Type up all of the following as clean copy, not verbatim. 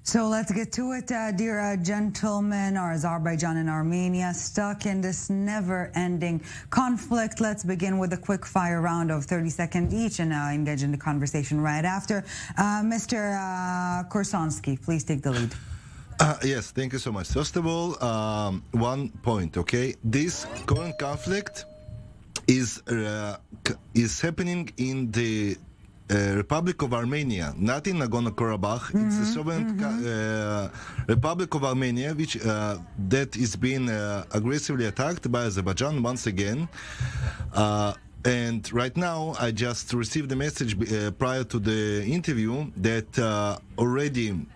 So let's get to it, dear gentlemen. Are Azerbaijan and Armenia stuck in this never-ending conflict? Let's begin with a quick fire round of 30 seconds each and engage in the conversation right after. Mr. Korsunsky, please take the lead. Yes, thank you so much. First of all, one point, okay? This current conflict is happening in the Republic of Armenia, not in Nagorno-Karabakh. It's the sovereign Republic of Armenia, which that is being aggressively attacked by Azerbaijan once again. And right now, I just received a message prior to the interview that already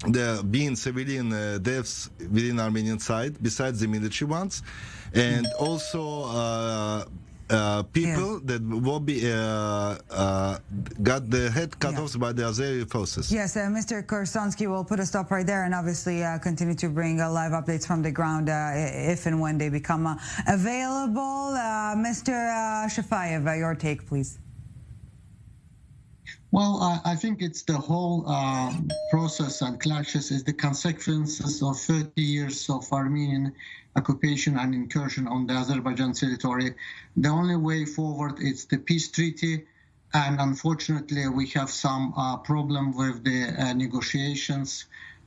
there have been civilian deaths within Armenian side, besides the military ones, and also people that will be got the head cut off by the Azeri forces. Yes, Mr. Korsunsky will put a stop right there and obviously continue to bring live updates from the ground if and when they become available. Mr. Shafiyev, your take, please. Well, I think it's the whole process and clashes is the consequences of 30 years of Armenian occupation and incursion on the Azerbaijan territory. The only way forward is the peace treaty, and unfortunately we have some problem with the negotiations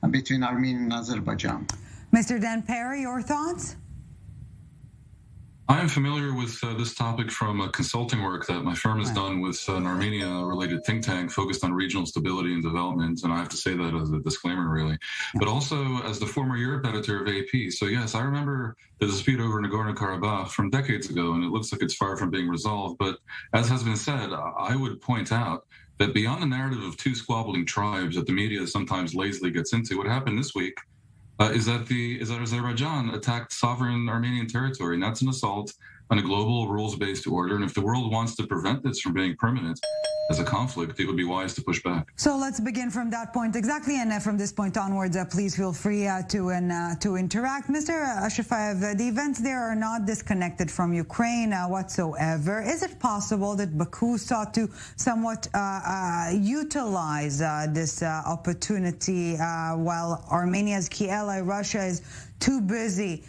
between Armenia and Azerbaijan. Mr. Dan Perry, your thoughts? I am familiar with this topic from consulting work that my firm has done with an Armenia-related think tank focused on regional stability and development, and I have to say that as a disclaimer, really. But also as the former Europe editor of AP. So yes, I remember the dispute over Nagorno-Karabakh from decades ago, and it looks like it's far from being resolved. But as has been said, I would point out that beyond the narrative of two squabbling tribes that the media sometimes lazily gets into, what happened this week is that Azerbaijan attacked sovereign Armenian territory, and that's an assault on a global rules-based order. And if the world wants to prevent this from being permanent as a conflict, it would be wise to push back. So let's begin from that point exactly, and from this point onwards, please feel free to interact. Mr. Shafiyev, the events there are not disconnected from Ukraine whatsoever. Is it possible that Baku sought to somewhat utilize this opportunity while Armenia's key ally Russia is too busy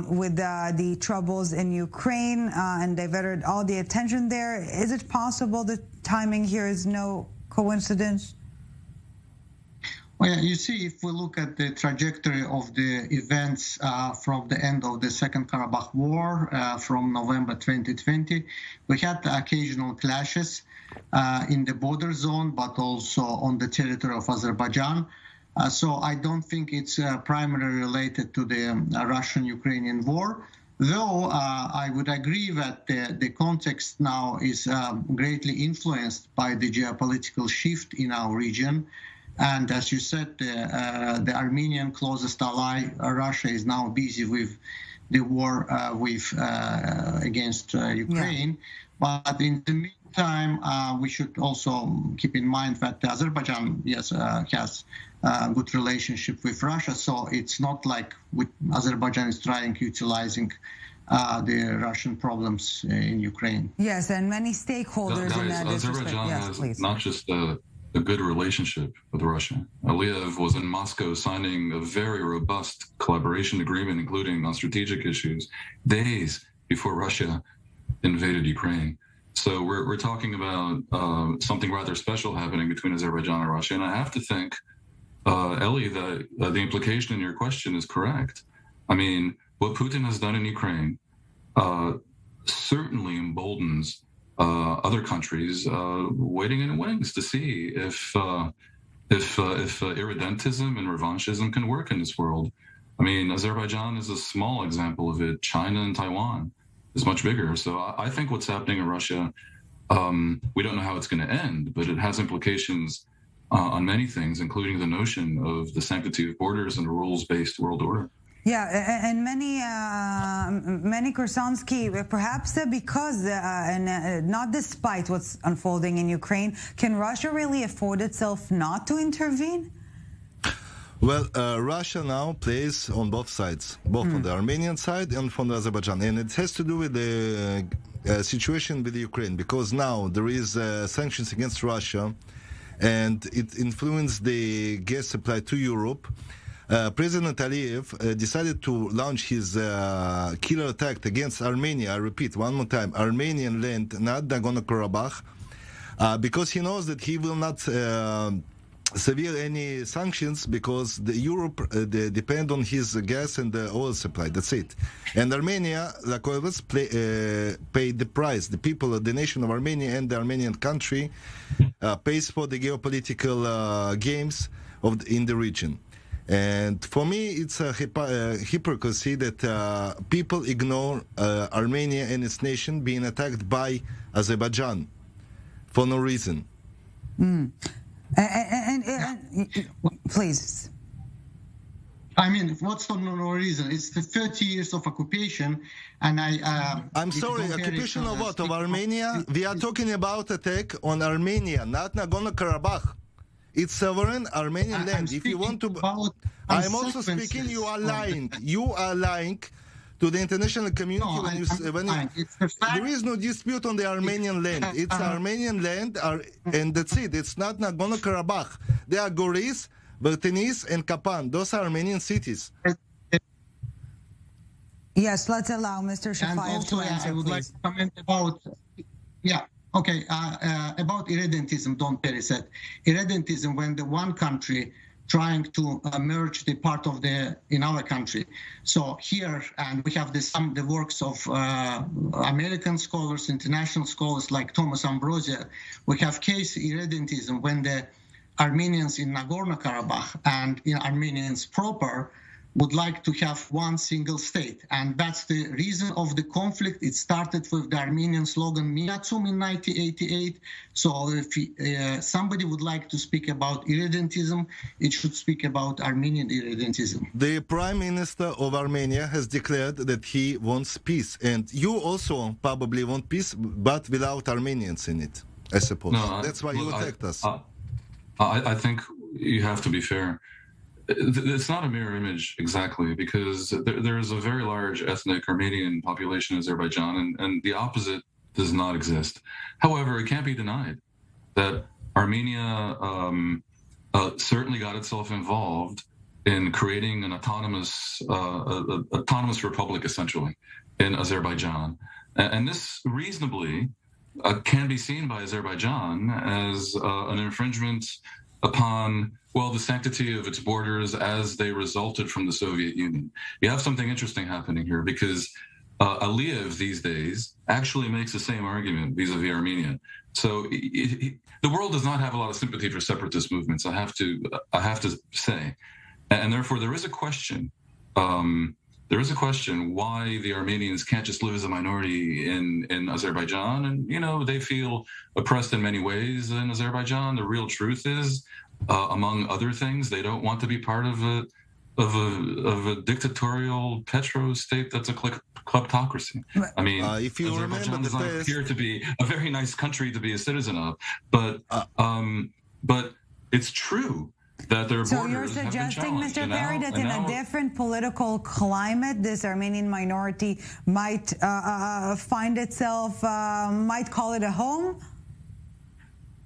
with the troubles in Ukraine and diverted all the attention there? Is it possible that timing here is no coincidence? Well, you see, if we look at the trajectory of the events from the end of the Second Karabakh War from November 2020, we had occasional clashes in the border zone, but also on the territory of Azerbaijan. So I don't think it's primarily related to the Russian-Ukrainian war, though I would agree that the context now is greatly influenced by the geopolitical shift in our region. And as you said, the Armenian closest ally, Russia, is now busy with the war against Ukraine. But in the meantime, we should also keep in mind that Azerbaijan, yes, has a good relationship with Russia. So it's not like Azerbaijan is utilizing the Russian problems in Ukraine. Yes, and many stakeholders in that Azerbaijan has not just a good relationship with Russia. Aliyev was in Moscow signing a very robust collaboration agreement, including on strategic issues, days before Russia invaded Ukraine. So we're talking about something rather special happening between Azerbaijan and Russia. And I have to think, Ellie, that the implication in your question is correct. I mean, what Putin has done in Ukraine certainly emboldens other countries waiting in the wings to see if irredentism and revanchism can work in this world. I mean, Azerbaijan is a small example of it. China and Taiwan is much bigger. So I think what's happening in Russia, we don't know how it's going to end, but it has implications on many things, including the notion of the sanctity of borders and a rules-based world order. Yeah, and Menny Korsunsky, perhaps because and not despite what's unfolding in Ukraine, can Russia really afford itself not to intervene? Well, Russia now plays on both sides, both on the Armenian side and from the Azerbaijan, and it has to do with the situation with Ukraine, because now there is sanctions against Russia, and it influenced the gas supply to Europe. President Aliyev decided to launch his killer attack against Armenia. I repeat one more time, Armenian land, not Nagorno-Karabakh, because he knows that he will not severe any sanctions because Europe they depend on his gas and the oil supply. That's it. And Armenia, like always, paid the price. The people, the nation of Armenia and the Armenian country pays for the geopolitical games in the region. And for me, it's a hypocrisy that people ignore Armenia and its nation being attacked by Azerbaijan for no reason. And please. I mean, what's for no reason? It's the 30 years of occupation, and I'm sorry, occupation of what? Of Armenia? We are talking about attack on Armenia, not Nagorno-Karabakh. It's sovereign Armenian land. If you want to, I'm also speaking. You are lying. You are lying to the international community. No, there is no dispute on the Armenian land. It's Armenian land, and that's it. It's not Nagorno-Karabakh. There are Goris, Vertenis, and Kapan. Those are Armenian cities. Yes, let's allow Mr. Shafiyev to answer, I would please. like to comment about, about irredentism, Don Perry said. Irredentism, when the one country trying to merge the part of in our country. So here, and we have the works of American scholars, international scholars like Thomas Ambrosia. We have case irredentism when the Armenians in Nagorno-Karabakh and Armenians proper would like to have one single state. And that's the reason of the conflict. It started with the Armenian slogan Miatsum in 1988. So if somebody would like to speak about irredentism, it should speak about Armenian irredentism. The Prime Minister of Armenia has declared that he wants peace. And you also probably want peace, but without Armenians in it, I suppose. No, that's why you attacked us. I think you have to be fair. It's not a mirror image exactly, because there is a very large ethnic Armenian population in Azerbaijan, and the opposite does not exist. However, it can't be denied that Armenia certainly got itself involved in creating an autonomous republic, essentially, in Azerbaijan. And this reasonably can be seen by Azerbaijan as an infringement upon, well, the sanctity of its borders as they resulted from the Soviet Union. You have something interesting happening here, because Aliyev these days actually makes the same argument vis-a-vis Armenia. So the world does not have a lot of sympathy for separatist movements, I have to say. And therefore, there is a question. There is a question why the Armenians can't just live as a minority in Azerbaijan, and they feel oppressed in many ways in Azerbaijan. The real truth is, among other things, they don't want to be part of a dictatorial petro state that's a kleptocracy. I mean, if you Azerbaijan does not appear to be a very nice country to be a citizen of, but it's true that their so you're suggesting, Mr. Farid, that in a different political climate, this Armenian minority might find itself, might call it a home?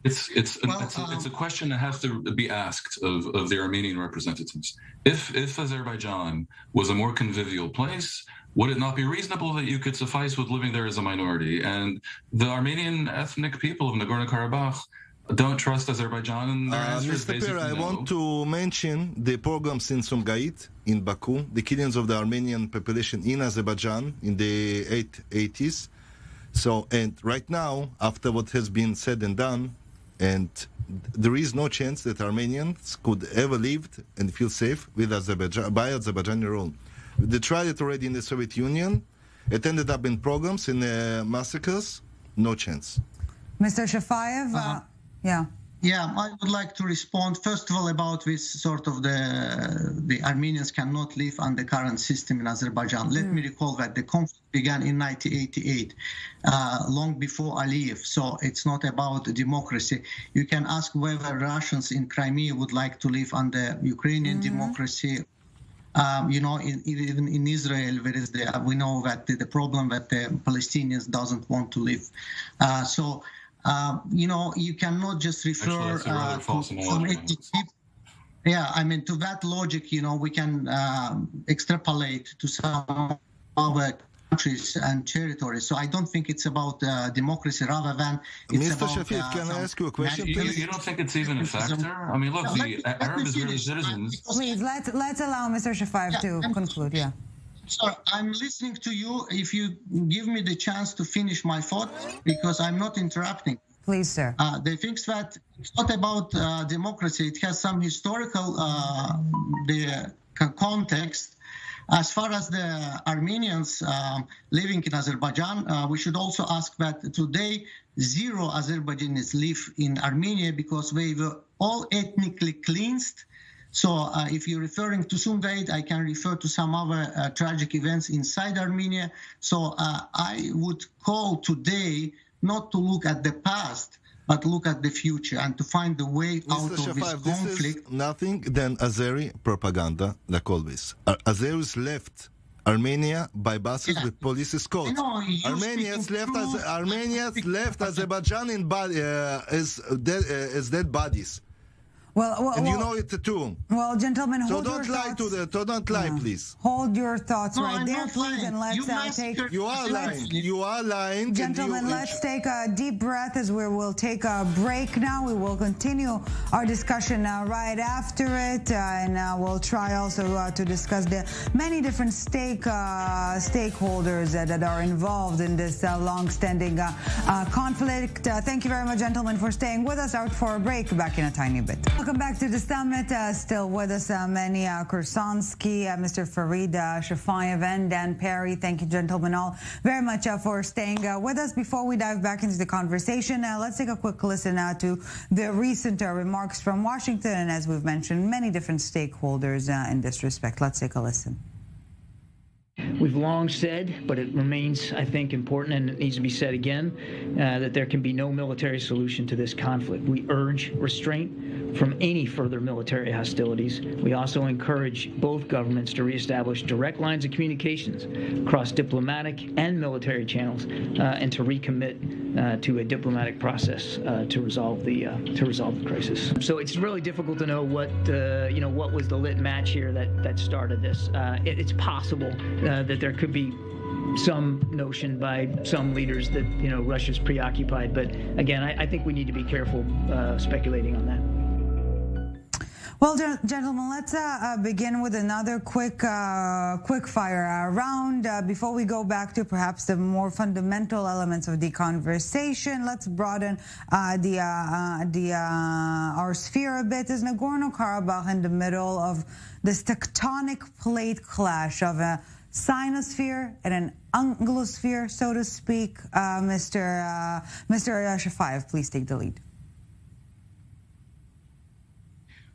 It's a question that has to be asked of the Armenian representatives. If Azerbaijan was a more convivial place, would it not be reasonable that you could suffice with living there as a minority? And the Armenian ethnic people of Nagorno-Karabakh don't trust Azerbaijan, and their answer is basically no. I want to mention the pogroms in Sumgait, in Baku, the killings of the Armenian population in Azerbaijan in the 80s. So, and right now, after what has been said and done, and there is no chance that Armenians could ever live and feel safe with Azerbaijan, by Azerbaijani rule. They tried it already in the Soviet Union. It ended up in pogroms, in massacres. No chance. Mr. Shafiyev, yeah. Yeah, I would like to respond, first of all, about this sort of the Armenians cannot live on the current system in Azerbaijan. Let me recall that the conflict began in 1988, long before Aliyev. So it's not about democracy. You can ask whether Russians in Crimea would like to live under Ukrainian democracy. Even in Israel, there is we know that the problem that the Palestinians doesn't want to live. you cannot just refer Actually, that's a rather false to analogy. Yeah, I mean, to that logic, we can extrapolate to some other countries and territories. So I don't think it's about democracy rather than it's Mr. about... Shafiyev, can I ask you a question, You please? don't think it's even a factor? I mean, look, the Arab Israeli citizens... Please, let's allow Mr. Shafiyev to conclude, yeah. So I'm listening to you. If you give me the chance to finish my thought, because I'm not interrupting. Please, sir. They think that it's not about democracy. It has some historical context. As far as the Armenians living in Azerbaijan, we should also ask that today 0 Azerbaijanis live in Armenia because they were all ethnically cleansed. So if you're referring to Sumgait, I can refer to some other tragic events inside Armenia. So I would call today not to look at the past, but look at the future and to find the way out of this conflict. This is nothing than Azeri propaganda, like always. Azeris left Armenia by buses with police escort. Armenians left Azerbaijan as dead bodies. And you know it too. Well, gentlemen, so hold don't your lie thoughts. don't lie, please. Hold your thoughts No, right I'm there, not please, and lying. let's take. You are lying. You are lying. Gentlemen, let's take a deep breath as we will take a break now. We will continue our discussion right after it, and we'll try also to discuss the many different stakeholders that are involved in this long-standing conflict. Thank you very much, gentlemen, for staying with us. Out for a break. Back in a tiny bit. Welcome back to the summit. Still with us, Menny Korsunsky, Mr. Farid, Shafiyev, and Dan Perry. Thank you, gentlemen, all very much for staying with us. Before we dive back into the conversation, let's take a quick listen to the recent remarks from Washington, and as we've mentioned, many different stakeholders in this respect. Let's take a listen. We've long said, but it remains, I think, important, and it needs to be said again, that there can be no military solution to this conflict. We urge restraint from any further military hostilities. We also encourage both governments to reestablish direct lines of communications across diplomatic and military channels, and to recommit to a diplomatic process to resolve the crisis. So it's really difficult to know what was the lit match here that started this. It's possible that there could be some notion by some leaders that Russia's preoccupied, but again, I think we need to be careful speculating on that. Well, gentlemen, let's begin with another quick fire round. Before we go back to perhaps the more fundamental elements of the conversation, let's broaden our sphere a bit. Is Nagorno-Karabakh in the middle of this tectonic plate clash of a sinosphere and an Anglosphere, so to speak? Mr. Shafiyev, please take the lead.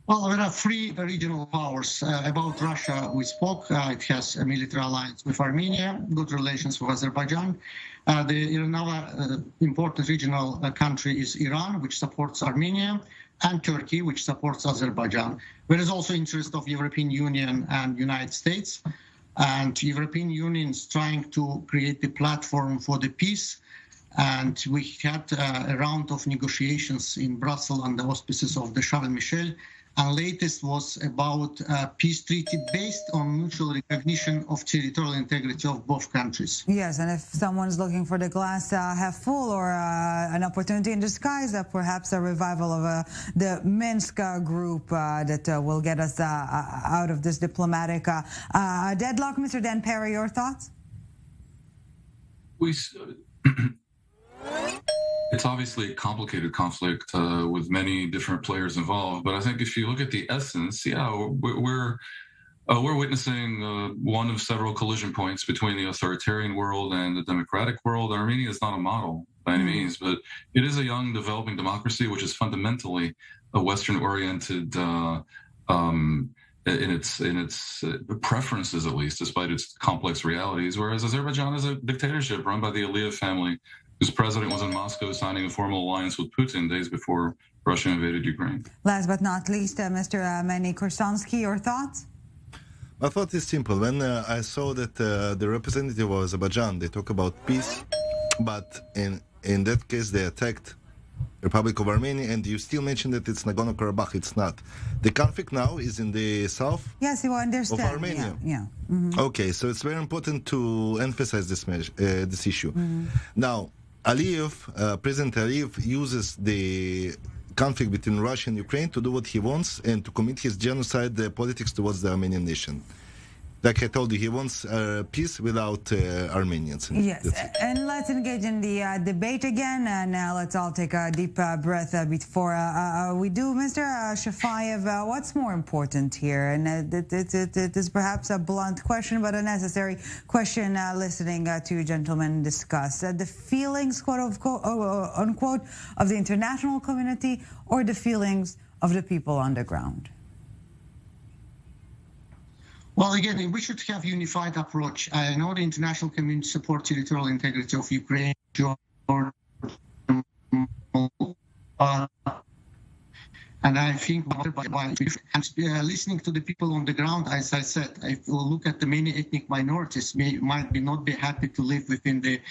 Well, there are 3 regional powers. About Russia, we spoke. It has a military alliance with Armenia, good relations with Azerbaijan. Another important regional country is Iran, which supports Armenia, and Turkey, which supports Azerbaijan. There is also interest of European Union and United States. And European Union is trying to create the platform for the peace. And we had a round of negotiations in Brussels under the auspices of the Charles Michel. And latest was about a peace treaty based on mutual recognition of territorial integrity of both countries. Yes, and if someone's looking for the glass half full or an opportunity in disguise, perhaps a revival of the Minsk group that will get us out of this diplomatic deadlock. Mr. Dan Perry, your thoughts? It's obviously a complicated conflict with many different players involved, but I think if you look at the essence, we're witnessing one of several collision points between the authoritarian world and the democratic world. Armenia is not a model by any means, but it is a young, developing democracy, which is fundamentally a Western-oriented in its preferences, at least, despite its complex realities. Whereas Azerbaijan is a dictatorship run by the Aliyev family, whose president was in Moscow signing a formal alliance with Putin days before Russia invaded Ukraine. Last but not least, Mr. Menny Korsunsky, your thoughts? My thought is simple. When I saw that the representative of Azerbaijan, they talk about peace, but in that case they attacked Republic of Armenia, and you still mentioned that it's Nagorno-Karabakh. It's not. The conflict now is in the south. Yes, you understand. Of Armenia. Yeah. Mm-hmm. Okay, so it's very important to emphasize this issue. Mm-hmm. Now, President Aliyev uses the conflict between Russia and Ukraine to do what he wants and to commit his genocide politics towards the Armenian nation. Like I told you, he wants peace without Armenians. Yes, and let's engage in the debate again. And let's all take a deep breath before we do. Mr. Shafiyev, what's more important here? And it is perhaps a blunt question, but a necessary question listening to you gentlemen discuss. The feelings, quote unquote, of the international community or the feelings of the people on the ground? Well, again, we should have unified approach. I know the international community supports territorial integrity of Ukraine, and I think listening to the people on the ground, as I said, if we look at the many ethnic minorities, might not be happy to live within the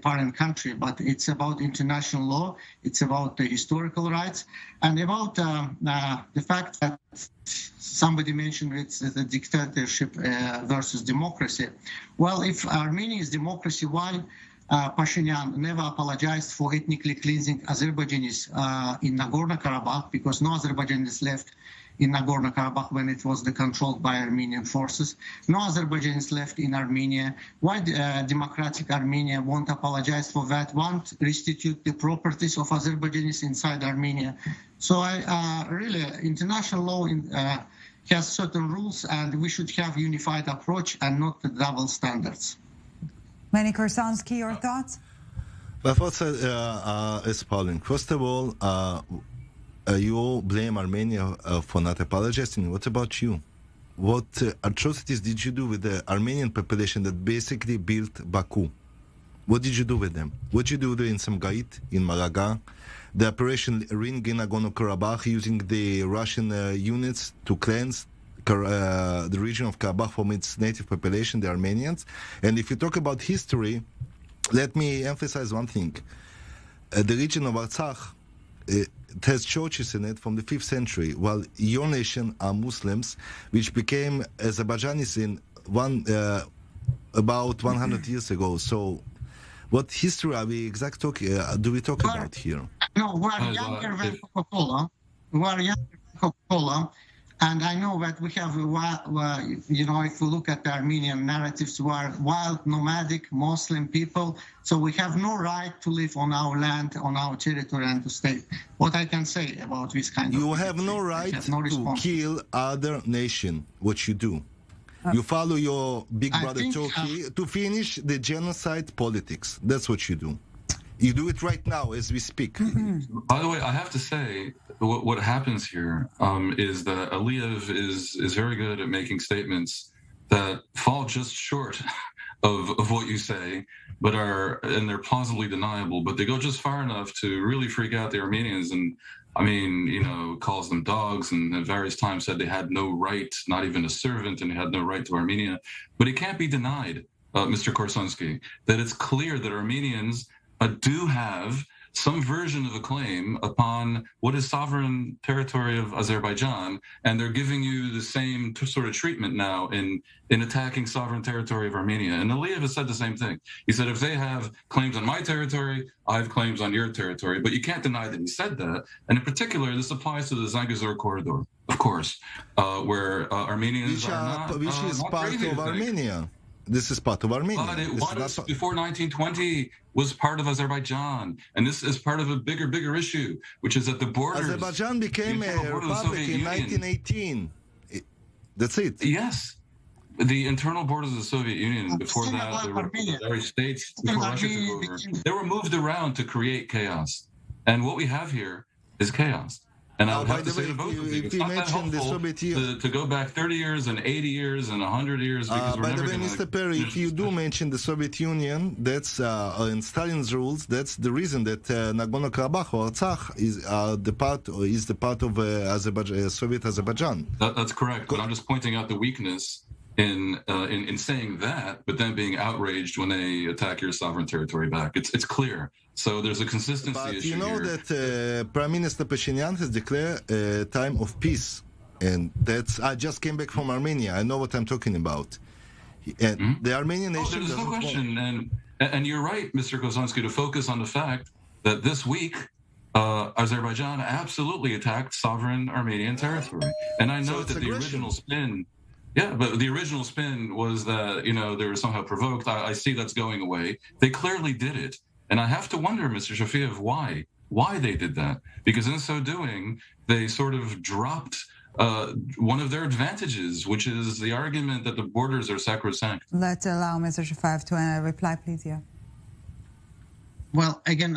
parent country, but it's about international law, it's about the historical rights, and about the fact that somebody mentioned it's the dictatorship versus democracy. Well, if Armenia is democracy, why Pashinyan never apologized for ethnically cleansing Azerbaijanis in Nagorno-Karabakh, because no Azerbaijanis left in Nagorno-Karabakh when it was controlled by Armenian forces. No Azerbaijanis left in Armenia. Why democratic Armenia won't apologize for that, won't restitute the properties of Azerbaijanis inside Armenia? So really, international law has certain rules, and we should have unified approach and not the double standards. Menny Korsunsky, your thoughts? My thoughts are as following. First of all, you blame Armenia for not apologizing. What about you? What atrocities did you do with the Armenian population that basically built Baku? What did you do with them? What did you do in Samgait, in Malaga? The operation Ring in Nagorno-Karabakh, using the Russian units to cleanse the region of Karabakh from its native population, the Armenians. And if you talk about history, let me emphasize one thing. The region of Artsakh, it has churches in it from the 5th century, while your nation are Muslims, which became Azerbaijanis in about 100 years ago. So what history are we do we talk about here? No, we're younger than Coca-Cola. We're younger than Coca-Cola. And I know that we have, if we look at the Armenian narratives, we are wild, nomadic, Muslim people. So we have no right to live on our land, on our territory, and to stay. What I can say about this kind of... You have no right to kill other nation, what you do. You follow your big brother Turkey to finish the genocide politics. That's what you do. You do it right now as we speak. By the way, I have to say, what happens here is that Aliyev is very good at making statements that fall just short of what you say, and they're plausibly deniable, but they go just far enough to really freak out the Armenians. And I mean, calls them dogs, and at various times said they had no right, not even a servant, and they had no right to Armenia. But it can't be denied, Mr. Korsunsky, that it's clear that Armenians do have some version of a claim upon what is sovereign territory of Azerbaijan, and they're giving you the same sort of treatment now in attacking sovereign territory of Armenia. And Aliyev has said the same thing. He said, if they have claims on my territory, I have claims on your territory. But you can't deny that he said that. And in particular, this applies to the Zangezur corridor, of course, where Armenians which is part of Armenia. This is part of Armenia. But it was before 1920 was part of Azerbaijan, and this is part of a bigger issue, which is that the borders. Azerbaijan became a republic in 1918. That's it. Yes, the internal borders of the Soviet Union. Before that, there were various states. Before Russia took over, they were moved around to create chaos, and what we have here is chaos. And I would have to say to both of you, it's not that helpful to go back 30 years and 80 years and 100 years, because we're never going to... Mr. Perry, if you do mention the Soviet Union, that's in Stalin's rules, that's the reason that Nagorno-Karabakh or Artsakh is the part of Soviet Azerbaijan. That's correct, but I'm just pointing out the weakness in saying that, but then being outraged when they attack your sovereign territory back. It's clear. So there's a consistency But issue you know here. that Prime Minister Pashinyan has declared a time of peace, and I just came back from Armenia. I know what I'm talking about. And the Armenian nation There's no doesn't question, and you're right, Mr. Korsunsky, to focus on the fact that this week Azerbaijan absolutely attacked sovereign Armenian territory. And I know that the original spin. Yeah, but the original spin was that, they were somehow provoked. I see that's going away. They clearly did it. And I have to wonder, Mr. Shafiyev, why they did that. Because in so doing, they sort of dropped one of their advantages, which is the argument that the borders are sacrosanct. Let's allow Mr. Shafiyev to reply, please, yeah. Well, again,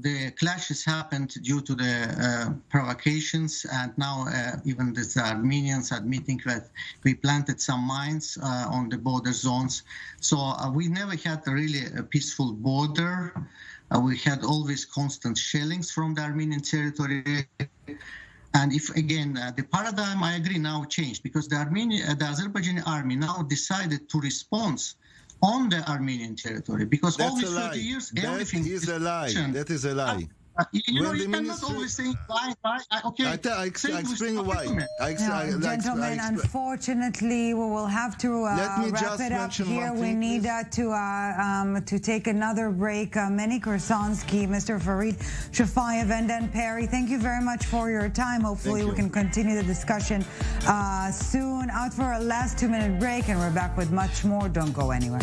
the clashes happened due to the provocations, and now even the Armenians admitting that we planted some mines on the border zones. So we never had really a peaceful border. We had always constant shellings from the Armenian territory. And if, again, the paradigm, I agree, now changed, because the Azerbaijani army now decided to respond on the Armenian territory, because all these 30 years, everything is a lie. That is a lie. You cannot always say lie. Okay. I explain why. Gentlemen, unfortunately, we will have to wrap it up here. We need to take another break. Menny Korsunsky, Mr. Farid, Shafiyev, and then Perry, thank you very much for your time. Hopefully, we can continue the discussion soon. Out for a last 2-minute break, and we're back with much more. Don't go anywhere.